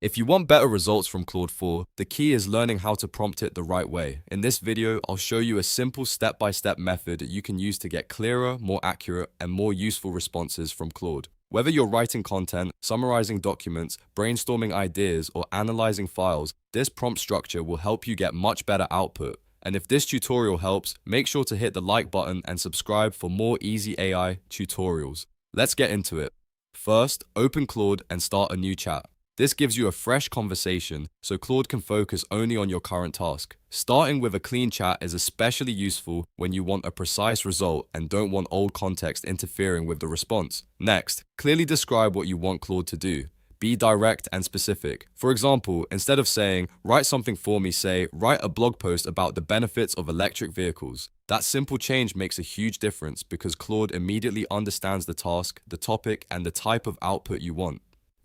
If you want better results from Claude 4, the key is learning how to prompt it the right way. In this video, I'll show you a simple step-by-step method you can use to get clearer, more accurate, and more useful responses from Claude. Whether you're writing content, summarizing documents, brainstorming ideas, or analyzing files, this prompt structure will help you get much better output. And if this tutorial helps, make sure to hit the like button and subscribe for more easy AI tutorials. Let's get into it. First, open Claude and start a new chat. This gives you a fresh conversation, so Claude can focus only on your current task. Starting with a clean chat is especially useful when you want a precise result and don't want old context interfering with the response. Next, clearly describe what you want Claude to do. Be direct and specific. For example, instead of saying, write something for me, say, write a blog post about the benefits of electric vehicles. That simple change makes a huge difference because Claude immediately understands the task, the topic, and the type of output you want.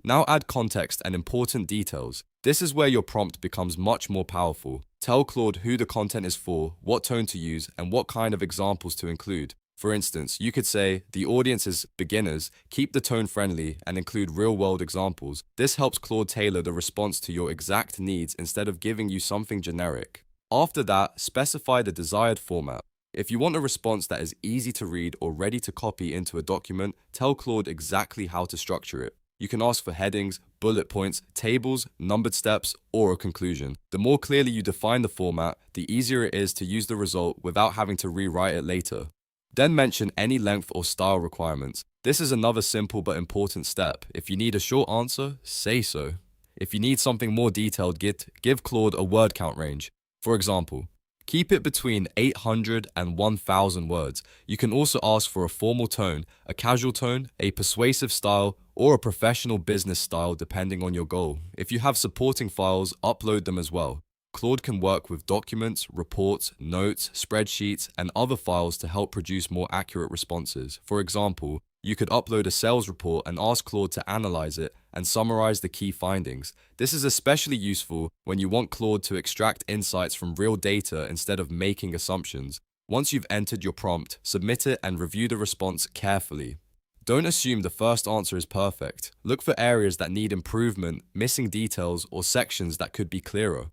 Now add context and important details. This is where your prompt becomes much more powerful. Tell Claude who the content is for, what tone to use, and what kind of examples to include. For instance, you could say, the audience is beginners, keep the tone friendly, and include real-world examples. This helps Claude tailor the response to your exact needs instead of giving you something generic. After that, specify the desired format. If you want a response that is easy to read or ready to copy into a document, tell Claude exactly how to structure it. You can ask for headings, bullet points, tables, numbered steps, or a conclusion. The more clearly you define the format, the easier it is to use the result without having to rewrite it later. Then mention any length or style requirements. This is another simple but important step. If you need a short answer, say so. If you need something more detailed, give Claude a word count range. For example, keep it between 800 and 1,000 words. You can also ask for a formal tone, a casual tone, a persuasive style, or a professional business style depending on your goal. If you have supporting files, upload them as well. Claude can work with documents, reports, notes, spreadsheets, and other files to help produce more accurate responses. For example, you could upload a sales report and ask Claude to analyze it and summarize the key findings. This is especially useful when you want Claude to extract insights from real data instead of making assumptions. Once you've entered your prompt, submit it and review the response carefully. Don't assume the first answer is perfect. Look for areas that need improvement, missing details, or sections that could be clearer.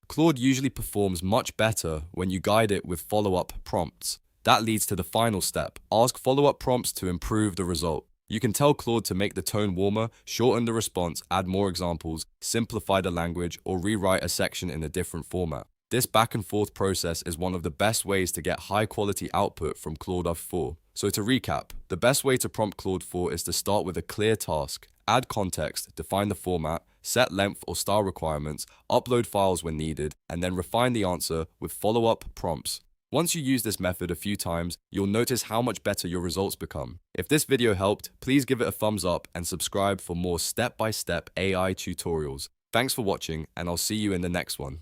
Claude usually performs much better when you guide it with follow-up prompts. That leads to the final step. Ask follow-up prompts to improve the result. You can tell Claude to make the tone warmer, shorten the response, add more examples, simplify the language, or rewrite a section in a different format. This back and forth process is one of the best ways to get high quality output from Claude 4. So to recap, the best way to prompt Claude 4 is to start with a clear task, add context, define the format, set length or style requirements, upload files when needed, and then refine the answer with follow-up prompts. Once you use this method a few times, you'll notice how much better your results become. If this video helped, please give it a thumbs up and subscribe for more step-by-step AI tutorials. Thanks for watching, and I'll see you in the next one.